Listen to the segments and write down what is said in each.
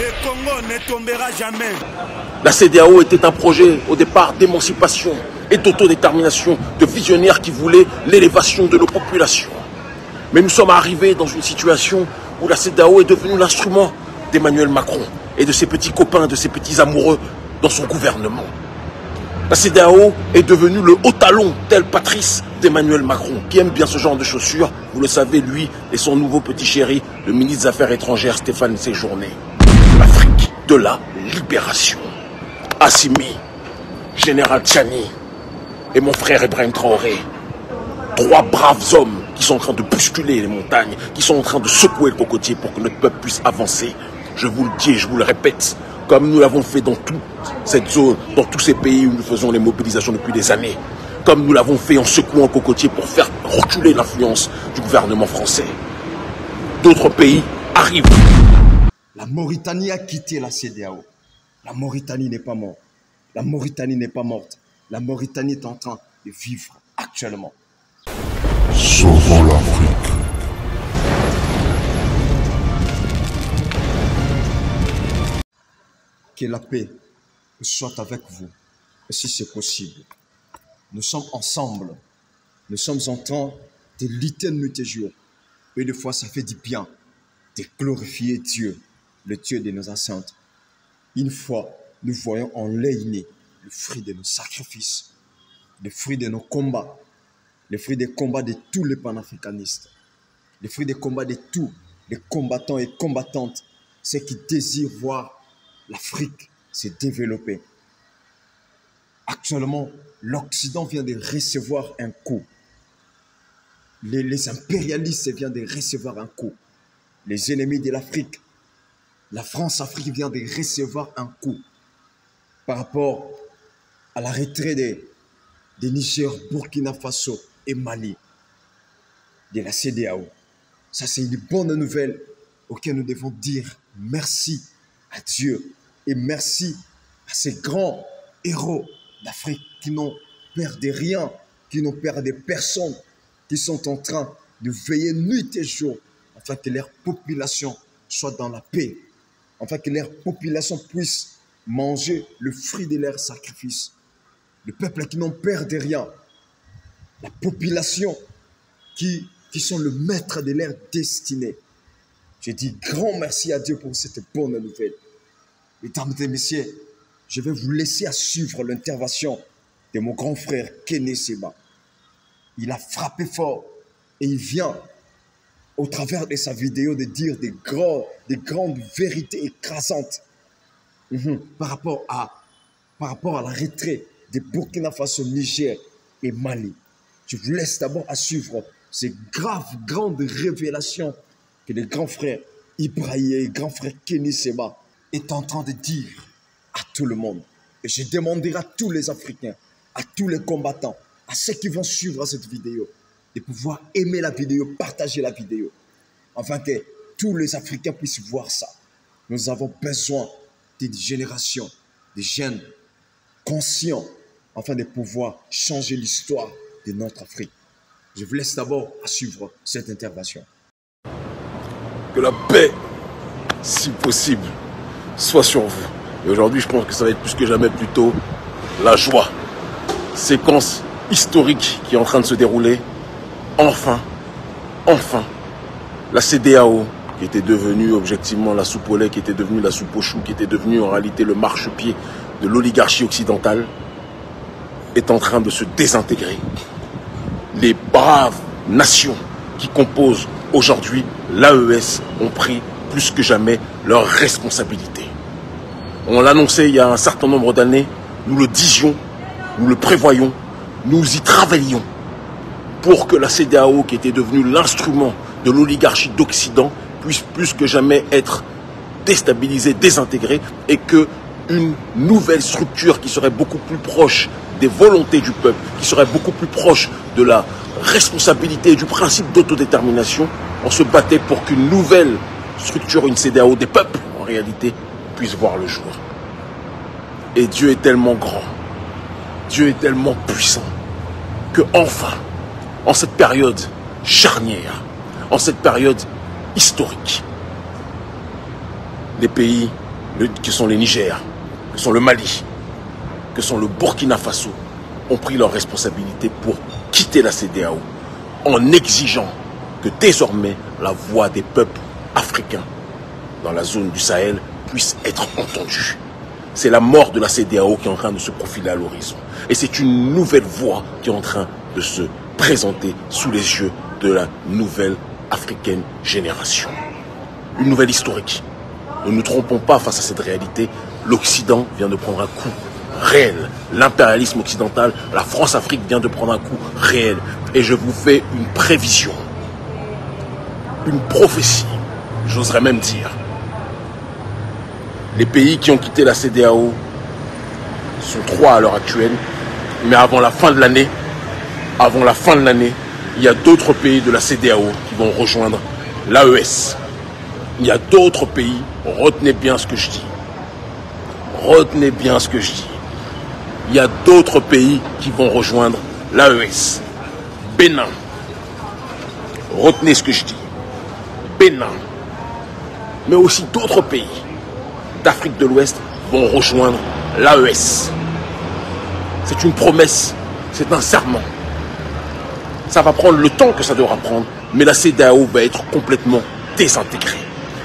Le Congo ne tombera jamais. La CEDEAO était un projet au départ d'émancipation et d'autodétermination de visionnaires qui voulaient l'élévation de nos populations. Mais nous sommes arrivés dans une situation où la CEDEAO est devenue l'instrument d'Emmanuel Macron et de ses petits copains, de ses petits amoureux dans son gouvernement. La CEDEAO est devenue le haut talon, tel Patrice d'Emmanuel Macron, qui aime bien ce genre de chaussures. Vous le savez, lui et son nouveau petit chéri, le ministre des Affaires étrangères Stéphane Séjourné. L'Afrique de la libération. Assimi, Général Tchani et mon frère Ibrahim Traoré. Trois braves hommes qui sont en train de bousculer les montagnes, qui sont en train de secouer le cocotier pour que notre peuple puisse avancer. Je vous le dis et je vous le répète, comme nous l'avons fait dans toute cette zone, dans tous ces pays où nous faisons les mobilisations depuis des années, comme nous l'avons fait en secouant le cocotier pour faire reculer l'influence du gouvernement français. D'autres pays arrivent. La Mauritanie a quitté la CEDEAO. La Mauritanie n'est pas morte. La Mauritanie n'est pas morte. La Mauritanie est en train de vivre actuellement. Sauvons l'Afrique. Que la paix soit avec vous, si c'est possible. Nous sommes ensemble. Nous sommes en train de lutter nuit et jour. Et des fois, ça fait du bien de glorifier Dieu, le Dieu de nos ancêtres. Une fois, nous voyons en l'aîné le fruit de nos sacrifices, le fruit de nos combats, le fruit des combats de tous les panafricanistes, le fruit des combats de tous les combattants et combattantes, ceux qui désirent voir l'Afrique se développer. Actuellement, l'Occident vient de recevoir un coup. Les impérialistes viennent de recevoir un coup. Les ennemis de l'Afrique, la France-Afrique vient de recevoir un coup par rapport à la retraite des Niger, Burkina Faso et Mali de la CEDEAO. Ça, c'est une bonne nouvelle auquel nous devons dire merci à Dieu et merci à ces grands héros d'Afrique qui n'ont perdu rien, qui n'ont perdu personne, qui sont en train de veiller nuit et jour afin que leur population soit dans la paix, afin que leur population puisse manger le fruit de leur sacrifice. Le peuple qui n'ont perdu rien, la population qui sont le maître de leur destinée. Je dis grand merci à Dieu pour cette bonne nouvelle. Mesdames et messieurs, je vais vous laisser à suivre l'intervention de mon grand frère Kéné Séba. Il a frappé fort et il vient, au travers de sa vidéo, de dire des grandes vérités écrasantes par rapport à la retraite de Burkina Faso, Niger et Mali. Je vous laisse d'abord à suivre ces grandes révélations que le grand frère Ibrahim et le grand frère Kéné Séba est en train de dire à tout le monde. Et je demanderai à tous les Africains, à tous les combattants, à ceux qui vont suivre cette vidéo, de pouvoir aimer la vidéo, partager la vidéo, afin que tous les Africains puissent voir ça. Nous avons besoin d'une génération de jeunes conscients, afin de pouvoir changer l'histoire de notre Afrique. Je vous laisse d'abord à suivre cette intervention. Que la paix, si possible, soit sur vous. Et aujourd'hui, je pense que ça va être plus que jamais plutôt la joie. Séquence historique qui est en train de se dérouler. Enfin, la CEDEAO, qui était devenue objectivement la soupe au lait, qui était devenue la soupe au chou, qui était devenue en réalité le marchepied de l'oligarchie occidentale, est en train de se désintégrer. Les braves nations qui composent aujourd'hui l'AES ont pris plus que jamais leurs responsabilités. On l'annonçait il y a un certain nombre d'années, nous le disions, nous le prévoyons, nous y travaillions pour que la CEDEAO, qui était devenue l'instrument de l'oligarchie d'Occident, puisse plus que jamais être déstabilisée, désintégrée, et que une nouvelle structure qui serait beaucoup plus proche des volontés du peuple, qui serait beaucoup plus proche de la responsabilité et du principe d'autodétermination, on se battait pour qu'une nouvelle structure, une CEDEAO des peuples, en réalité, puisse voir le jour. Et Dieu est tellement grand, Dieu est tellement puissant, que enfin, en cette période charnière, en cette période historique, les pays que sont les Niger, que sont le Mali, que sont le Burkina Faso, ont pris leurs responsabilités pour quitter la CEDEAO en exigeant que désormais la voix des peuples africains dans la zone du Sahel puisse être entendue. C'est la mort de la CEDEAO qui est en train de se profiler à l'horizon. Et c'est une nouvelle voie qui est en train de se présenter sous les yeux de la nouvelle africaine génération. Une nouvelle historique. Ne nous trompons pas face à cette réalité. L'Occident vient de prendre un coup réel. L'impérialisme occidental, la France-Afrique vient de prendre un coup réel. Et je vous fais une prévision, une prophétie, j'oserais même dire. Les pays qui ont quitté la CEDEAO sont 3 à l'heure actuelle, mais avant la fin de l'année, il y a d'autres pays de la CEDEAO qui vont rejoindre l'AES. Il y a d'autres pays, retenez bien ce que je dis. Retenez bien ce que je dis. Il y a d'autres pays qui vont rejoindre l'AES. Bénin. Retenez ce que je dis. Bénin. Mais aussi d'autres pays d'Afrique de l'Ouest vont rejoindre l'AES. C'est une promesse, c'est un serment. Ça va prendre le temps que ça devra prendre, mais la CEDEAO va être complètement désintégrée.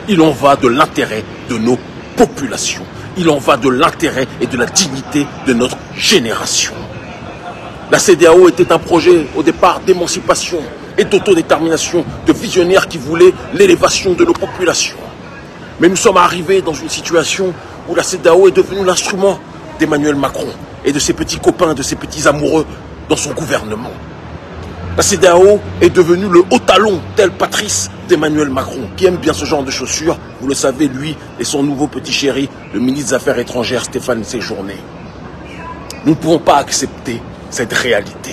Il en va de l'intérêt de nos populations. Il en va de l'intérêt et de la dignité de notre génération. La CEDEAO était un projet au départ d'émancipation et d'autodétermination, de visionnaires qui voulaient l'élévation de nos populations. Mais nous sommes arrivés dans une situation où la CEDEAO est devenue l'instrument d'Emmanuel Macron et de ses petits copains, de ses petits amoureux dans son gouvernement. La CEDEAO est devenue le haut talon, tel Patrice d'Emmanuel Macron, qui aime bien ce genre de chaussures. Vous le savez, lui et son nouveau petit chéri, le ministre des Affaires étrangères, Stéphane Séjourné. Nous ne pouvons pas accepter cette réalité.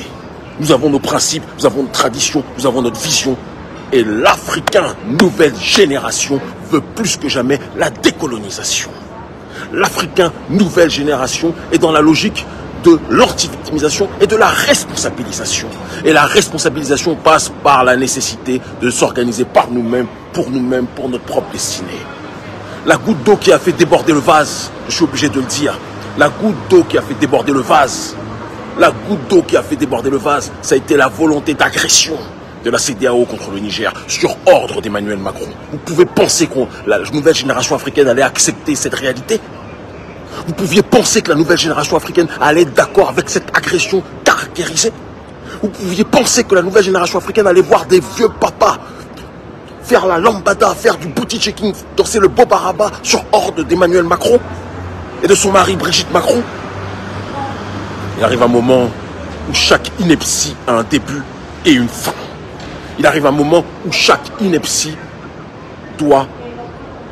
Nous avons nos principes, nous avons nos traditions, nous avons notre vision. Et l'Africain, nouvelle génération, veut plus que jamais la décolonisation. L'Africain, nouvelle génération, est dans la logique de l'anti-victimisation et de la responsabilisation. Et la responsabilisation passe par la nécessité de s'organiser par nous-mêmes, pour notre propre destinée. La goutte d'eau qui a fait déborder le vase, je suis obligé de le dire, la goutte d'eau qui a fait déborder le vase, ça a été la volonté d'agression de la CEDEAO contre le Niger, sur ordre d'Emmanuel Macron. Vous pouvez penser que la nouvelle génération africaine allait accepter cette réalité? Vous pouviez penser que la nouvelle génération africaine allait être d'accord avec cette agression caractérisée? Vous pouviez penser que la nouvelle génération africaine allait voir des vieux papas faire la lambada, faire du booty checking, danser le bobaraba sur ordre d'Emmanuel Macron et de son mari Brigitte Macron? Il arrive un moment où chaque ineptie a un début et une fin. Il arrive un moment où chaque ineptie doit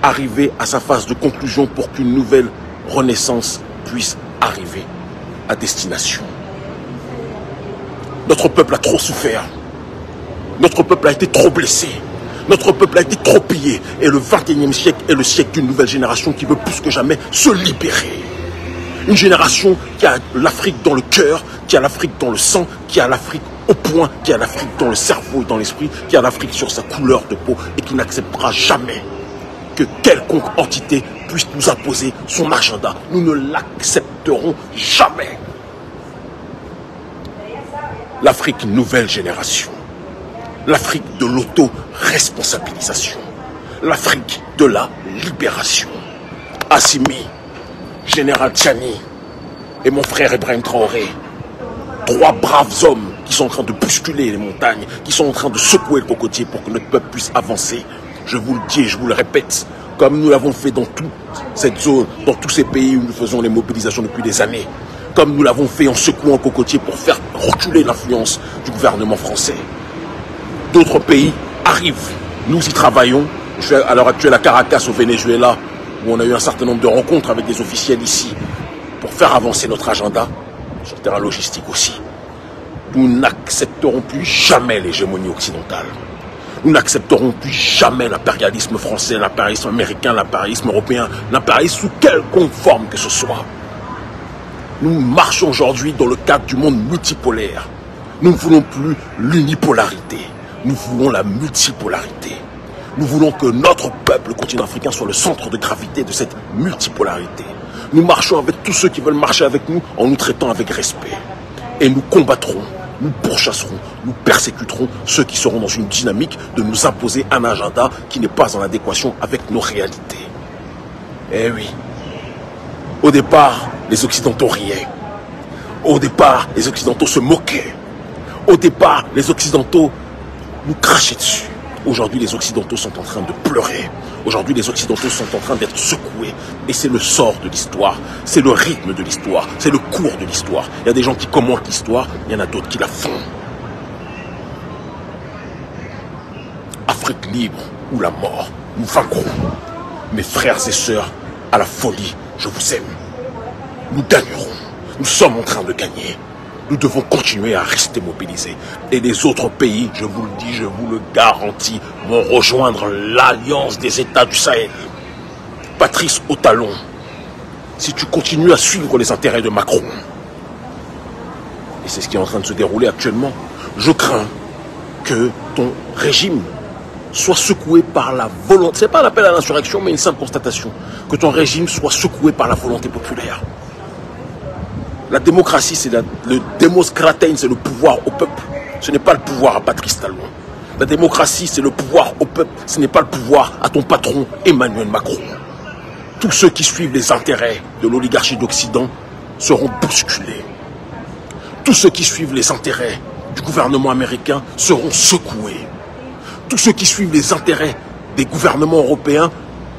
arriver à sa phase de conclusion pour qu'une nouvelle renaissance puisse arriver à destination. Notre peuple a trop souffert. Notre peuple a été trop blessé. Notre peuple a été trop pillé. Et le 21e siècle est le siècle d'une nouvelle génération qui veut plus que jamais se libérer. Une génération qui a l'Afrique dans le cœur, qui a l'Afrique dans le sang, qui a l'Afrique au poing, qui a l'Afrique dans le cerveau et dans l'esprit, qui a l'Afrique sur sa couleur de peau et qui n'acceptera jamais que quelconque entité puisse nous imposer son agenda. Nous ne l'accepterons jamais. L'Afrique nouvelle génération. L'Afrique de l'auto-responsabilisation. L'Afrique de la libération. Assimi, Général Tchani et mon frère Ibrahim Traoré. 3 braves hommes qui sont en train de bousculer les montagnes, qui sont en train de secouer le cocotier pour que notre peuple puisse avancer. Je vous le dis et je vous le répète, comme nous l'avons fait dans toute cette zone, dans tous ces pays où nous faisons les mobilisations depuis des années, comme nous l'avons fait en secouant le cocotier pour faire reculer l'influence du gouvernement français. D'autres pays arrivent, nous y travaillons. Je suis à l'heure actuelle à Caracas au Venezuela, où on a eu un certain nombre de rencontres avec des officiels ici pour faire avancer notre agenda, sur le terrain logistique aussi. Nous n'accepterons plus jamais l'hégémonie occidentale. Nous n'accepterons plus jamais l'impérialisme français, l'impérialisme américain, l'impérialisme européen, l'impérialisme sous quelconque forme que ce soit. Nous marchons aujourd'hui dans le cadre du monde multipolaire. Nous ne voulons plus l'unipolarité. Nous voulons la multipolarité. Nous voulons que notre peuple, le continent africain, soit le centre de gravité de cette multipolarité. Nous marchons avec tous ceux qui veulent marcher avec nous en nous traitant avec respect. Et nous combattrons, nous pourchasserons, nous persécuterons ceux qui seront dans une dynamique de nous imposer un agenda qui n'est pas en adéquation avec nos réalités. Eh oui. Au départ, les Occidentaux riaient. Au départ, les Occidentaux se moquaient. Au départ, les Occidentaux nous crachaient dessus. Aujourd'hui, les Occidentaux sont en train de pleurer. Aujourd'hui, les Occidentaux sont en train d'être secoués. Et c'est le sort de l'histoire. C'est le rythme de l'histoire. C'est le cours de l'histoire. Il y a des gens qui commentent l'histoire. Il y en a d'autres qui la font. Afrique libre ou la mort, nous vaincrons. Mes frères et sœurs, à la folie, je vous aime. Nous gagnerons. Nous sommes en train de gagner. Nous devons continuer à rester mobilisés. Et les autres pays, je vous le dis, je vous le garantis, vont rejoindre l'alliance des États du Sahel. Patrice Otalon, si tu continues à suivre les intérêts de Macron, et c'est ce qui est en train de se dérouler actuellement, je crains que ton régime soit secoué par la volonté, c'est pas un appel à l'insurrection, mais une simple constatation, que ton régime soit secoué par la volonté populaire. La démocratie, c'est le demos kratein, c'est le pouvoir au peuple. Ce n'est pas le pouvoir à Patrice Talon. La démocratie, c'est le pouvoir au peuple. Ce n'est pas le pouvoir à ton patron Emmanuel Macron. Tous ceux qui suivent les intérêts de l'oligarchie d'Occident seront bousculés. Tous ceux qui suivent les intérêts du gouvernement américain seront secoués. Tous ceux qui suivent les intérêts des gouvernements européens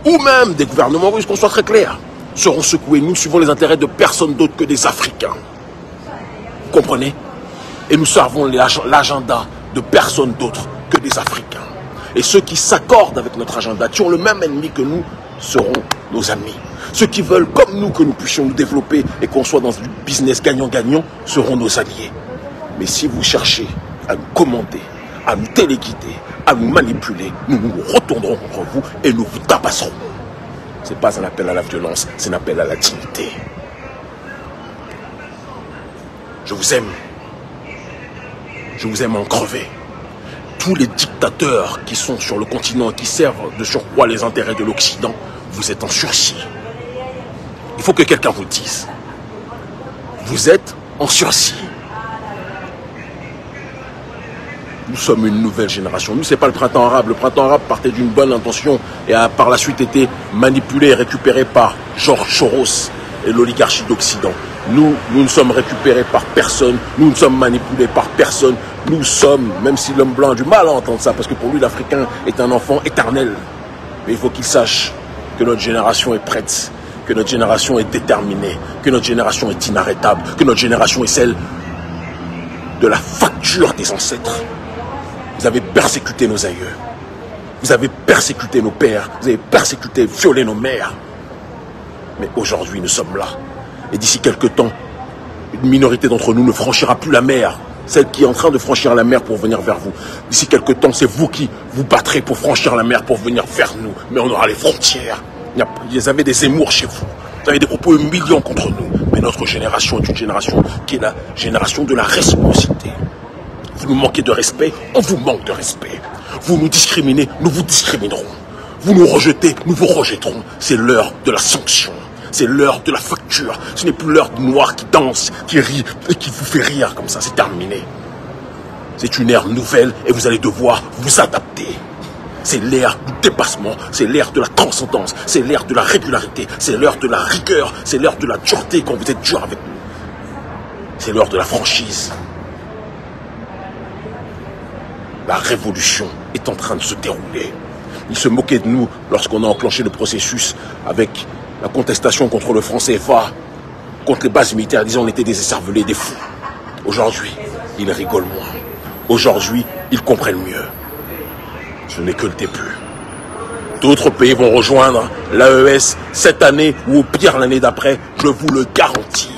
ou même des gouvernements russes, qu'on soit très clair, seront secoués. Nous suivons les intérêts de personne d'autre que des Africains. Vous comprenez? Et nous servons l'agenda de personne d'autre que des Africains. Et ceux qui s'accordent avec notre agenda, qui ont le même ennemi que nous, seront nos amis. Ceux qui veulent, comme nous, que nous puissions nous développer et qu'on soit dans du business gagnant-gagnant, seront nos alliés. Mais si vous cherchez à nous commander, à nous téléguider, à nous manipuler, nous nous retournerons contre vous et nous vous tabasserons. Ce n'est pas un appel à la violence, c'est un appel à la dignité. Je vous aime. Je vous aime en crever. Tous les dictateurs qui sont sur le continent et qui servent de surcroît les intérêts de l'Occident, vous êtes en sursis. Il faut que quelqu'un vous le dise. Vous êtes en sursis. Nous sommes une nouvelle génération. Nous, ce n'est pas le printemps arabe. Le printemps arabe partait d'une bonne intention et a par la suite été manipulé et récupéré par George Soros et l'oligarchie d'Occident. Nous ne sommes récupérés par personne. Nous ne sommes manipulés par personne. Nous sommes, même si l'homme blanc a du mal à entendre ça, parce que pour lui, l'Africain est un enfant éternel. Mais il faut qu'il sache que notre génération est prête, que notre génération est déterminée, que notre génération est inarrêtable, que notre génération est celle de la facture des ancêtres. Vous avez persécuté nos aïeux. Vous avez persécuté nos pères. Vous avez persécuté, violé nos mères. Mais aujourd'hui, nous sommes là. Et d'ici quelques temps, une minorité d'entre nous ne franchira plus la mer. Celle qui est en train de franchir la mer pour venir vers vous. D'ici quelques temps, c'est vous qui vous battrez pour franchir la mer pour venir vers nous. Mais on aura les frontières. Vous avez des émours chez vous. Vous avez des propos humiliants contre nous. Mais notre génération est une génération qui est la génération de la réciprocité. Vous nous manquez de respect, on vous manque de respect. Vous nous discriminez, nous vous discriminerons. Vous nous rejetez, nous vous rejetterons. C'est l'heure de la sanction. C'est l'heure de la facture. Ce n'est plus l'heure du noir qui danse, qui rit et qui vous fait rire comme ça. C'est terminé. C'est une ère nouvelle et vous allez devoir vous adapter. C'est l'ère du dépassement, c'est l'ère de la transcendance, c'est l'ère de la régularité, c'est l'heure de la rigueur, c'est l'heure de la dureté quand vous êtes dur avec nous. C'est l'heure de la franchise. La révolution est en train de se dérouler. Ils se moquaient de nous lorsqu'on a enclenché le processus avec la contestation contre le franc CFA, contre les bases militaires, disant qu'on était des écervelés, des fous. Aujourd'hui, ils rigolent moins. Aujourd'hui, ils comprennent mieux. Ce n'est que le début. D'autres pays vont rejoindre l'AES cette année ou au pire l'année d'après, je vous le garantis.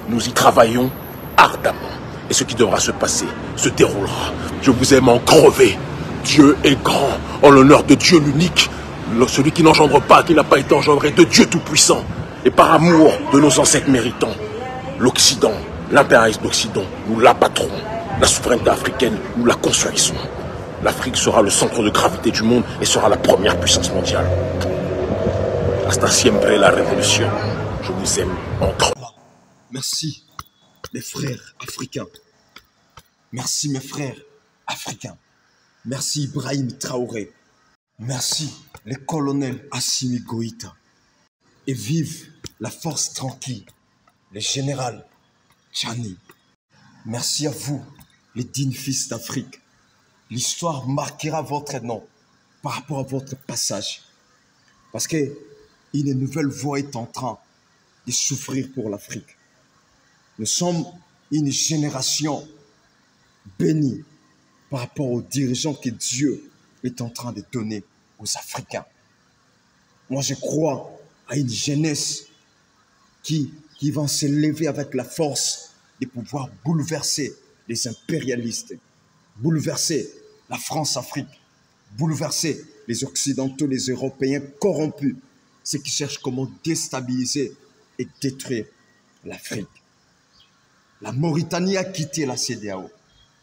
Nous y travaillons ardemment. Et ce qui devra se passer se déroulera. Je vous aime en crever. Dieu est grand. En l'honneur de Dieu l'unique, celui qui n'engendre pas, qui n'a pas été engendré, de Dieu tout-puissant. Et par amour de nos ancêtres méritants, l'Occident, l'impérialisme d'Occident, nous l'abattrons. La souveraineté africaine, nous la construisons. l'Afrique sera le centre de gravité du monde et sera la première puissance mondiale. Hasta siempre la révolution. Je vous aime entre. Merci, mes frères africains. Merci, mes frères africains. Merci, Ibrahim Traoré. Merci, les colonels Assimi Goïta. Et vive la force tranquille, le général Tchani. Merci à vous, les dignes fils d'Afrique. L'histoire marquera votre nom par rapport à votre passage. Parce qu'une nouvelle voie est en train de s'ouvrir pour l'Afrique. Nous sommes une génération bénie par rapport aux dirigeants que Dieu est en train de donner aux Africains. Moi, je crois à une jeunesse qui va s'élever avec la force de pouvoir bouleverser les impérialistes, bouleverser la France-Afrique, bouleverser les Occidentaux, les Européens corrompus, ceux qui cherchent comment déstabiliser et détruire l'Afrique. La Mauritanie a quitté la CEDEAO.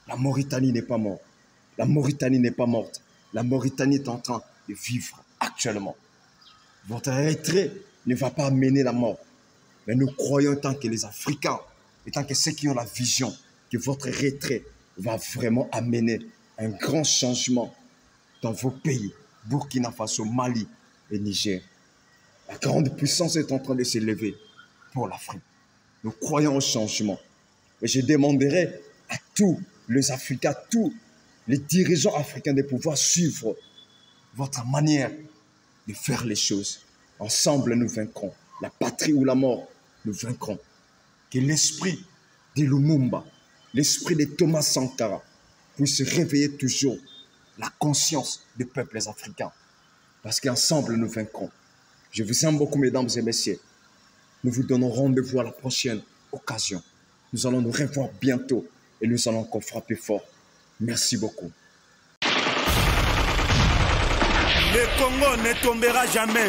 La Mauritanie n'est pas morte. La Mauritanie n'est pas morte. La Mauritanie est en train de vivre actuellement. Votre retrait ne va pas amener la mort. Mais nous croyons, tant que les Africains, et tant que ceux qui ont la vision, que votre retrait va vraiment amener un grand changement dans vos pays, Burkina Faso, Mali et Niger. La grande puissance est en train de s'élever pour l'Afrique. Nous croyons au changement. Et je demanderai à tous les Africains, tous les dirigeants africains de pouvoir suivre votre manière de faire les choses. Ensemble, nous vaincrons. La patrie ou la mort, nous vaincrons. Que l'esprit de Lumumba, l'esprit de Thomas Sankara puisse réveiller toujours la conscience des peuples africains. Parce qu'ensemble, nous vaincrons. Je vous aime beaucoup, mesdames et messieurs. Nous vous donnons rendez-vous à la prochaine occasion. Nous allons nous revoir bientôt et nous allons encore frapper fort. Merci beaucoup. Le Congo ne tombera jamais.